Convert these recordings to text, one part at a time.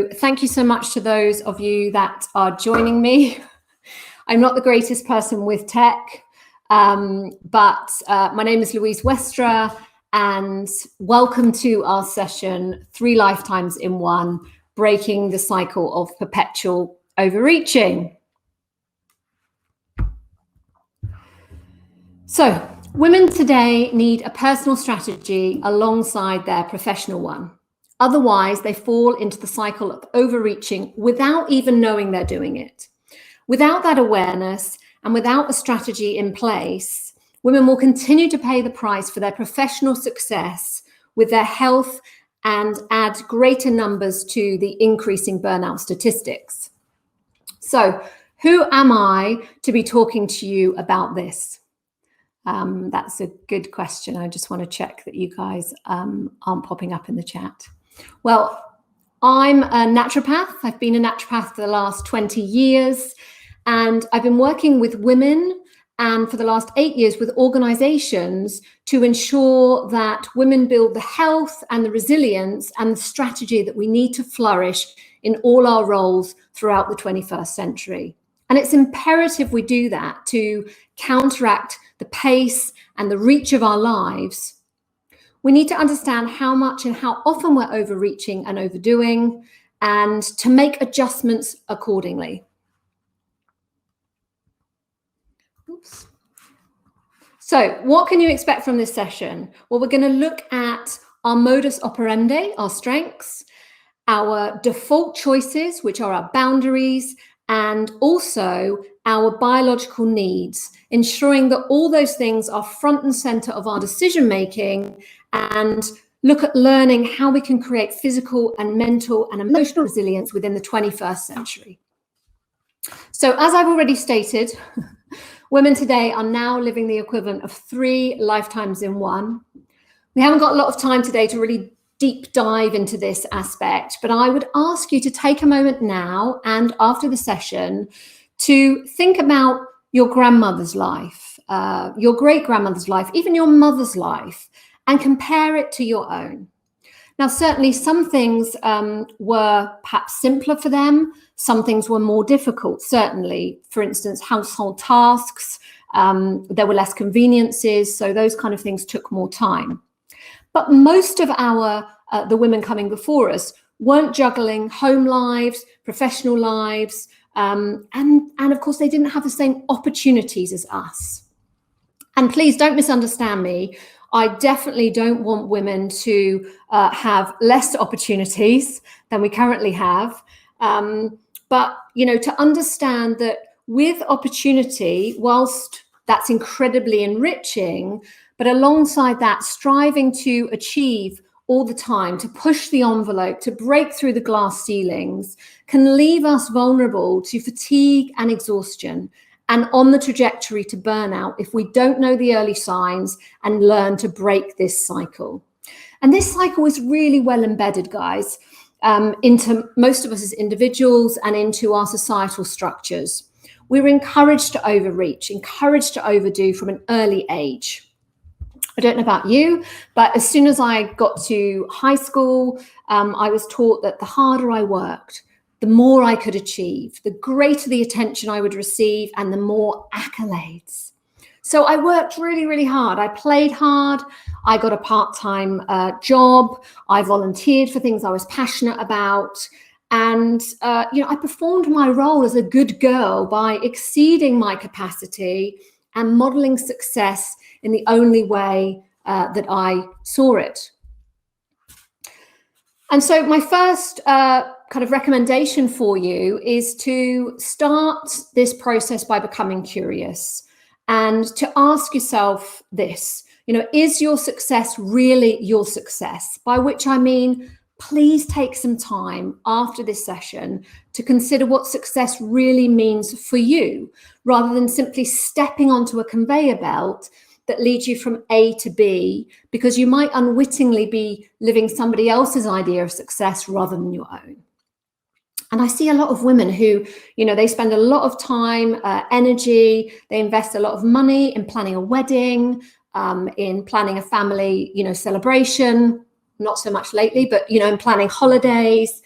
So thank you so much to those of you that are joining me. I'm not the greatest person with tech, but my name is Louise Westra, and welcome to our session, 3 Lifetimes in One, Breaking the Cycle of Perpetual Overreaching. So, women today need a personal strategy alongside their professional one. Otherwise, they fall into the cycle of overreaching without even knowing they're doing it. Without that awareness and without a strategy in place, women will continue to pay the price for their professional success with their health and add greater numbers to the increasing burnout statistics. So, who am I to be talking to you about this? That's a good question. I just want to check that you guys aren't popping up in the chat. Well, I'm a naturopath. I've been a naturopath for the last 20 years, and I've been working with women and for the last 8 years with organizations to ensure that women build the health and the resilience and the strategy that we need to flourish in all our roles throughout the 21st century. And it's imperative we do that to counteract the pace and the reach of our lives. We need to understand how much and how often we're overreaching and overdoing, and to make adjustments accordingly. Oops. So what can you expect from this session? Well, we're going to look at our modus operandi, our strengths, our default choices, which are our boundaries, and also our biological needs, ensuring that all those things are front and center of our decision making, and look at learning how we can create physical and mental and emotional resilience within the 21st century. So as I've already stated, women today are now living the equivalent of 3 lifetimes in one. We haven't got a lot of time today to really deep dive into this aspect, but I would ask you to take a moment now and after the session to think about your grandmother's life, your great-grandmother's life, even your mother's life, and compare it to your own. Now, certainly some things were perhaps simpler for them. Some things were more difficult, certainly. For instance, household tasks, there were less conveniences, so those kind of things took more time. But most of the women coming before us weren't juggling home lives, professional lives, and of course they didn't have the same opportunities as us. And please don't misunderstand me. I definitely don't want women to have less opportunities than we currently have. But, you know, to understand that with opportunity, whilst that's incredibly enriching, but alongside that, striving to achieve all the time, to push the envelope, to break through the glass ceilings, can leave us vulnerable to fatigue and exhaustion, and on the trajectory to burnout if we don't know the early signs and learn to break this cycle. And this cycle is really well embedded, guys, into most of us as individuals and into our societal structures. We're encouraged to overreach, encouraged to overdo from an early age. I don't know about you, but as soon as I got to high school, I was taught that the harder I worked, the more I could achieve, the greater the attention I would receive, and the more accolades. So I worked really, really hard. I played hard. I got a part-time job. I volunteered for things I was passionate about. And, I performed my role as a good girl by exceeding my capacity and modeling success in the only way that I saw it. And so my first kind of recommendation for you is to start this process by becoming curious and to ask yourself this, is your success really your success? By which I mean, please take some time after this session to consider what success really means for you, rather than simply stepping onto a conveyor belt that leads you from A to B, because you might unwittingly be living somebody else's idea of success rather than your own. And I see a lot of women who, they spend a lot of time, energy, they invest a lot of money in planning a wedding, in planning a family, celebration, not so much lately, but, in planning holidays.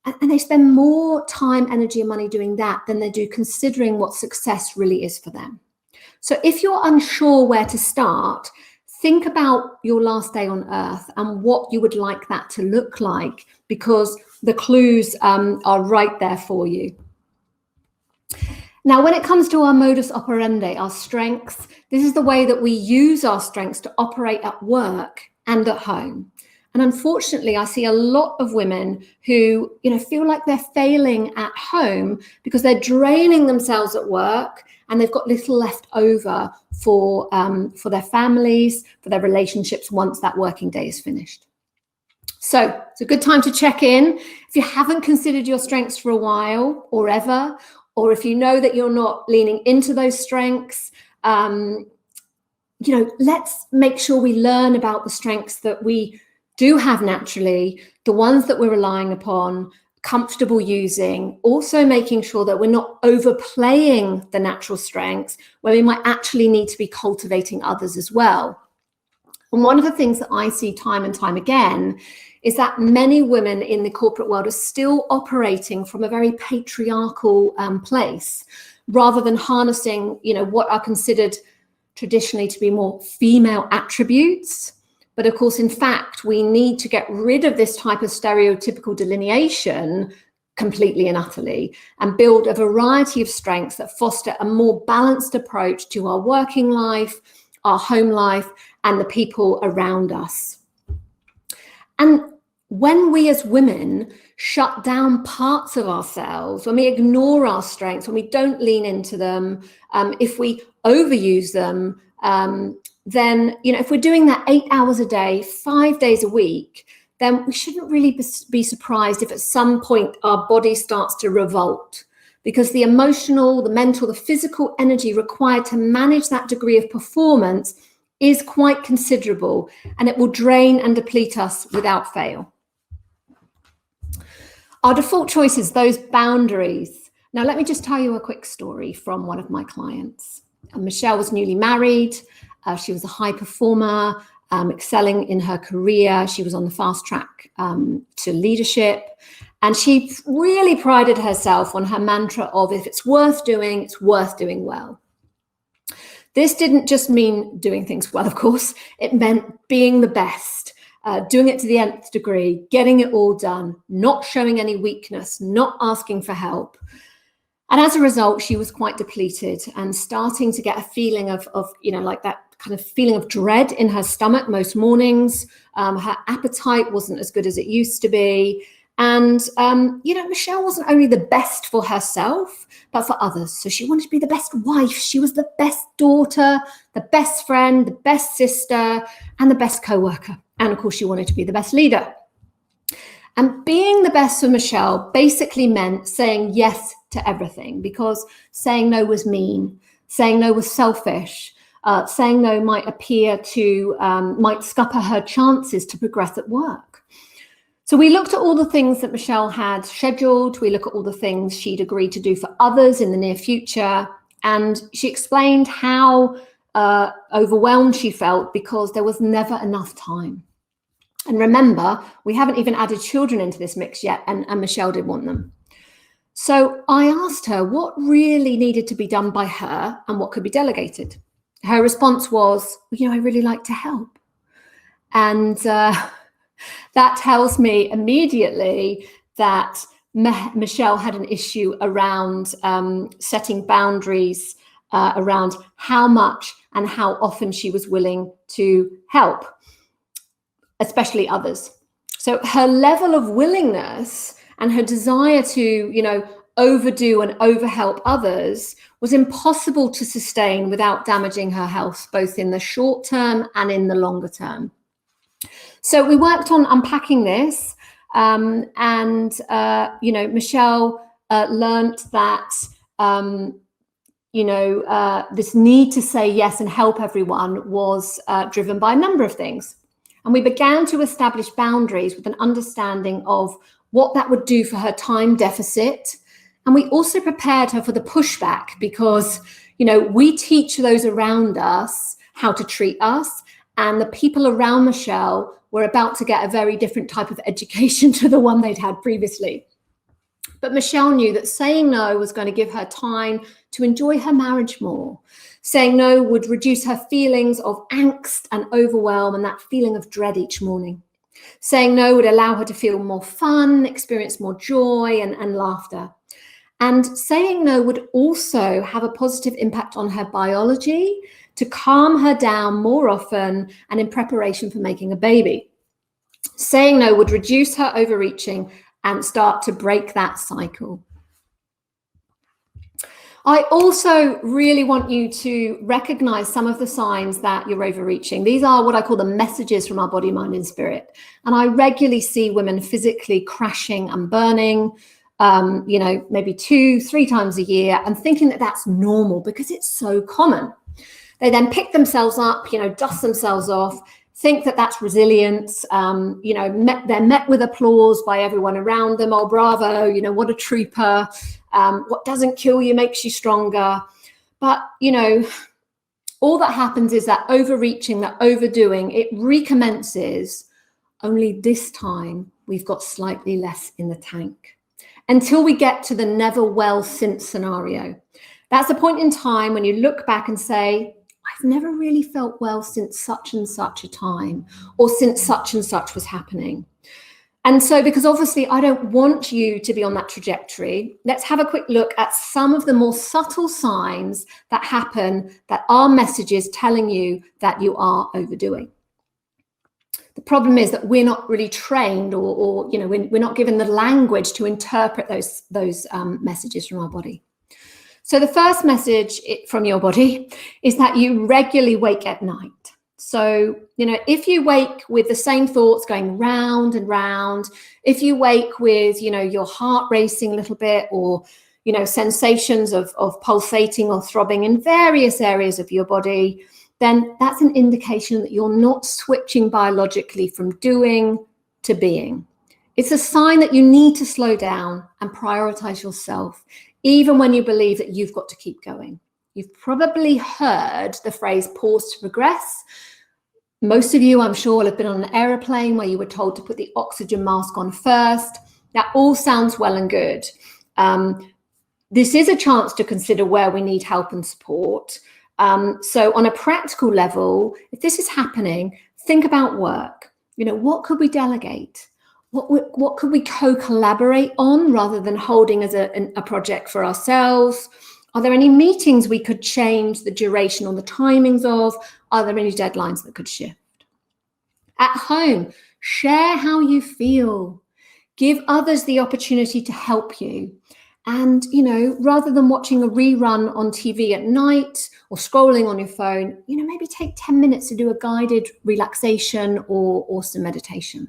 And they spend more time, energy, and money doing that than they do considering what success really is for them. So if you're unsure where to start, think about your last day on earth and what you would like that to look like, because the clues are right there for you. Now, when it comes to our modus operandi, our strengths, this is the way that we use our strengths to operate at work and at home. And unfortunately, I see a lot of women who, feel like they're failing at home because they're draining themselves at work and they've got little left over for their families, for their relationships once that working day is finished. So it's a good time to check in. If you haven't considered your strengths for a while or ever, or if you know that you're not leaning into those strengths, let's make sure we learn about the strengths that we do have naturally, the ones that we're relying upon, comfortable using, also making sure that we're not overplaying the natural strengths where we might actually need to be cultivating others as well. And one of the things that I see time and time again is that many women in the corporate world are still operating from a very patriarchal place, rather than harnessing, what are considered traditionally to be more female attributes. But of course, in fact, we need to get rid of this type of stereotypical delineation completely and utterly and build a variety of strengths that foster a more balanced approach to our working life, our home life, and the people around us. And when we as women shut down parts of ourselves, when we ignore our strengths, when we don't lean into them, if we overuse them, then, if we're doing that 8 hours a day, 5 days a week, then we shouldn't really be surprised if at some point our body starts to revolt, because the emotional, the mental, the physical energy required to manage that degree of performance is quite considerable, and it will drain and deplete us without fail. Our default choices, those boundaries. Now, let me just tell you a quick story from one of my clients. Michelle was newly married. She was a high performer, excelling in her career. She was on the fast track to leadership. And she really prided herself on her mantra of, if it's worth doing well. This didn't just mean doing things well, of course. It meant being the best, doing it to the nth degree, getting it all done, not showing any weakness, not asking for help. And as a result, she was quite depleted and starting to get a feeling of like that kind of feeling of dread in her stomach most mornings. Her appetite wasn't as good as it used to be. And, Michelle wasn't only the best for herself, but for others. So she wanted to be the best wife. She was the best daughter, the best friend, the best sister, and the best co-worker. And of course, she wanted to be the best leader. And being the best for Michelle basically meant saying yes to everything, because saying no was mean, saying no was selfish, saying no might might scupper her chances to progress at work. So we looked at all the things that Michelle had scheduled. We look at all the things she'd agreed to do for others in the near future. And she explained how overwhelmed she felt because there was never enough time. And remember, we haven't even added children into this mix yet, and Michelle did want them. So I asked her what really needed to be done by her and what could be delegated. Her response was, I really like to help. And that tells me immediately that Michelle had an issue around setting boundaries around how much and how often she was willing to help, especially others. So her level of willingness and her desire to, overdo and overhelp others was impossible to sustain without damaging her health, both in the short term and in the longer term. So we worked on unpacking this, Michelle learned that, this need to say yes and help everyone was driven by a number of things. And we began to establish boundaries with an understanding of what that would do for her time deficit. And we also prepared her for the pushback because, we teach those around us how to treat us. And the people around Michelle were about to get a very different type of education to the one they'd had previously. But Michelle knew that saying no was going to give her time to enjoy her marriage more. Saying no would reduce her feelings of angst and overwhelm and that feeling of dread each morning. Saying no would allow her to feel more fun, experience more joy and laughter. And saying no would also have a positive impact on her biology to calm her down more often and in preparation for making a baby. Saying no would reduce her overreaching and start to break that cycle. I also really want you to recognize some of the signs that you're overreaching. These are what I call the messages from our body, mind, and spirit. And I regularly see women physically crashing and burning, maybe 2-3 times a year, and thinking that that's normal because it's so common. They then pick themselves up, dust themselves off, think that that's resilience. They're met with applause by everyone around them. Oh, bravo, what a trooper. What doesn't kill you makes you stronger. But, all that happens is that overreaching, that overdoing, it recommences, only this time we've got slightly less in the tank until we get to the never well since scenario. That's a point in time when you look back and say, I've never really felt well since such and such a time, or since such and such was happening. And so, because obviously I don't want you to be on that trajectory, let's have a quick look at some of the more subtle signs that happen that are messages telling you that you are overdoing. The problem is that we're not really trained or we're not given the language to interpret those messages from our body. So the first message from your body is that you regularly wake at night. So, if you wake with the same thoughts going round and round, if you wake with, your heart racing a little bit, or, sensations of pulsating or throbbing in various areas of your body, then that's an indication that you're not switching biologically from doing to being. It's a sign that you need to slow down and prioritize yourself, even when you believe that you've got to keep going. You've probably heard the phrase pause to progress. Most of you, I'm sure, will have been on an aeroplane where you were told to put the oxygen mask on first. That all sounds well and good. This is a chance to consider where we need help and support. So on a practical level, if this is happening, think about work. What could we delegate? What could we co-collaborate on rather than holding as a project for ourselves? Are there any meetings we could change the duration or the timings of? Are there any deadlines that could shift? At home, share how you feel. Give others the opportunity to help you. And, rather than watching a rerun on TV at night or scrolling on your phone, maybe take 10 minutes to do a guided relaxation or some meditation.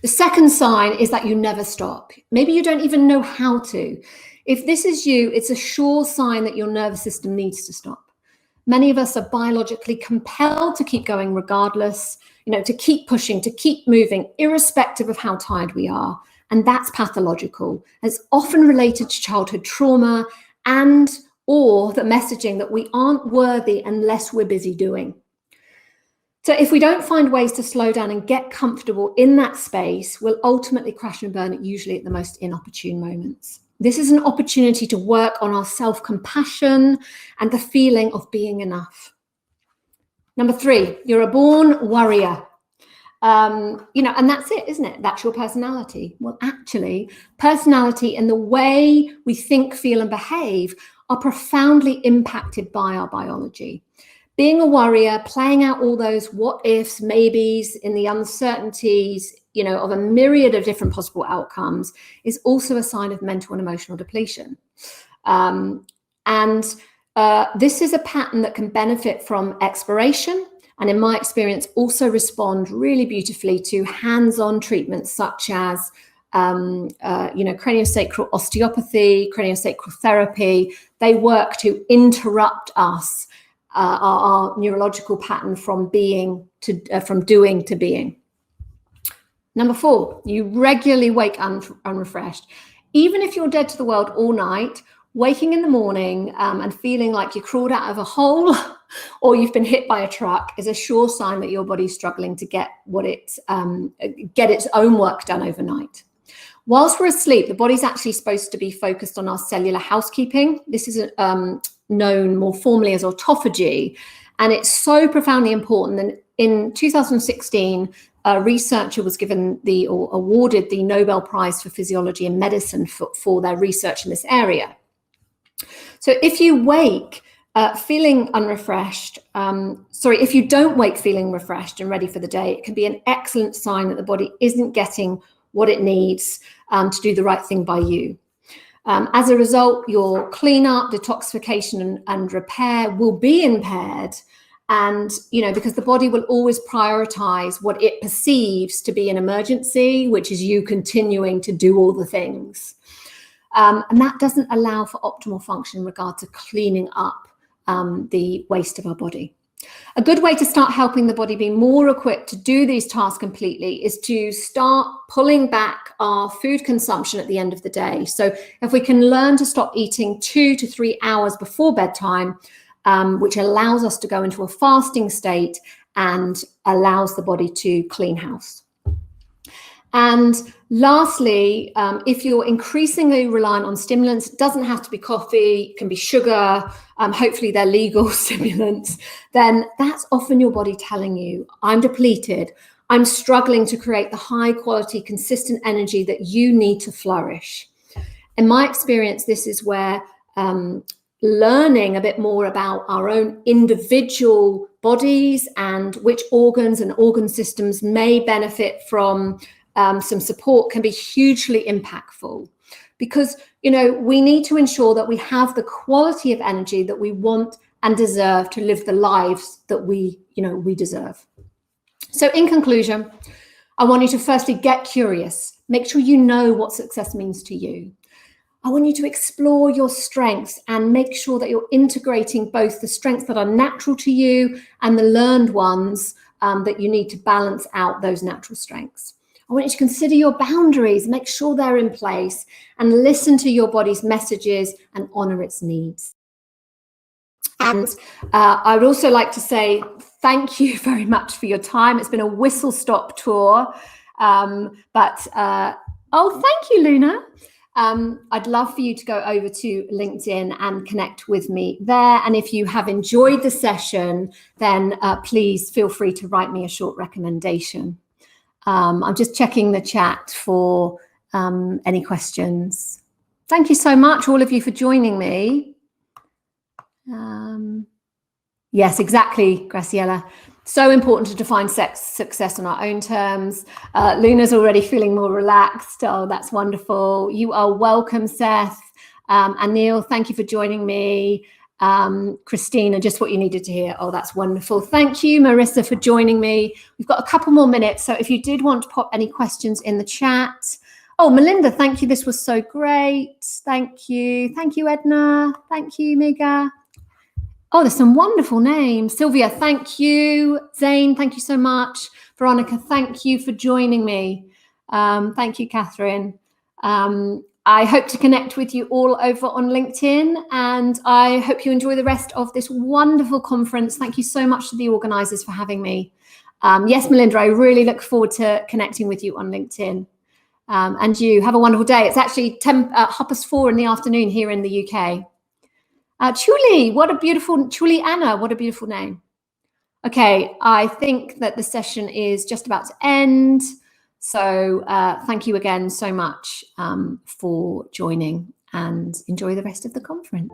The second sign is that you never stop. Maybe you don't even know how to. If this is you, it's a sure sign that your nervous system needs to stop. Many of us are biologically compelled to keep going regardless, to keep pushing, to keep moving, irrespective of how tired we are. And that's pathological. It's often related to childhood trauma or the messaging that we aren't worthy unless we're busy doing. So if we don't find ways to slow down and get comfortable in that space, we'll ultimately crash and burn it, usually at the most inopportune moments. This is an opportunity to work on our self-compassion and the feeling of being enough. Number 3, you're a born worrier. And that's it, isn't it? That's your personality. Well, actually, personality and the way we think, feel, and behave are profoundly impacted by our biology. Being a worrier, playing out all those what ifs, maybes, in the uncertainties, of a myriad of different possible outcomes, is also a sign of mental and emotional depletion. This is a pattern that can benefit from exploration, and in my experience, also respond really beautifully to hands-on treatments such as craniosacral osteopathy, craniosacral therapy. They work to interrupt us, our neurological pattern from doing to being. Number 4, you regularly wake unrefreshed. Even if you're dead to the world all night, waking in the morning and feeling like you crawled out of a hole or you've been hit by a truck is a sure sign that your body's struggling to get its own work done overnight. Whilst we're asleep, the body's actually supposed to be focused on our cellular housekeeping. This is known more formally as autophagy, and it's so profoundly important that in 2016, a researcher was given or awarded the Nobel Prize for Physiology and Medicine for their research in this area. So if you wake feeling unrefreshed, if you don't wake feeling refreshed and ready for the day, it can be an excellent sign that the body isn't getting what it needs to do the right thing by you. As a result, your cleanup, detoxification, and repair will be impaired. And, because the body will always prioritize what it perceives to be an emergency, which is you continuing to do all the things. And that doesn't allow for optimal function in regard to cleaning up the waste of our body. A good way to start helping the body be more equipped to do these tasks completely is to start pulling back our food consumption at the end of the day. So if we can learn to stop eating 2 to 3 hours before bedtime, which allows us to go into a fasting state and allows the body to clean house. And lastly, if you're increasingly reliant on stimulants, it doesn't have to be coffee, it can be sugar, hopefully they're legal stimulants, then that's often your body telling you, I'm depleted, I'm struggling to create the high quality, consistent energy that you need to flourish. In my experience, this is where learning a bit more about our own individual bodies and which organs and organ systems may benefit from some support can be hugely impactful, because we need to ensure that we have the quality of energy that we want and deserve to live the lives that we deserve. So in conclusion, I want you to firstly get curious, make sure you know what success means to you. I want you to explore your strengths and make sure that you're integrating both the strengths that are natural to you and the learned ones that you need to balance out those natural strengths. I want you to consider your boundaries, make sure they're in place, and listen to your body's messages and honor its needs. And I would also like to say thank you very much for your time. It's been a whistle-stop tour. Thank you, Luna. I'd love for you to go over to LinkedIn and connect with me there. And if you have enjoyed the session, then please feel free to write me a short recommendation. I'm just checking the chat for any questions. Thank you so much, all of you, for joining me. Yes, exactly, Graciela. So important to define success on our own terms. Luna's already feeling more relaxed. Oh, that's wonderful. You are welcome, Seth. And Neil, thank you for joining me. Christina, just what you needed to hear. Oh, that's wonderful. Thank you, Marissa, for joining me. We've got a couple more minutes. So if you did want to pop any questions in the chat. Oh, Melinda, thank you. This was so great. Thank you. Thank you, Edna. Thank you, Mega. Oh, there's some wonderful names. Sylvia, thank you. Zane, thank you so much. Veronica, thank you for joining me. Thank you, Catherine. I hope to connect with you all over on LinkedIn, and I hope you enjoy the rest of this wonderful conference. Thank you so much to the organisers for having me. Yes, Melinda, I really look forward to connecting with you on LinkedIn. And you have a wonderful day. It's actually 4:30 in the afternoon here in the UK. Chuli, Chuli Anna, what a beautiful name. Okay, I think that the session is just about to end. So thank you again so much for joining, and enjoy the rest of the conference.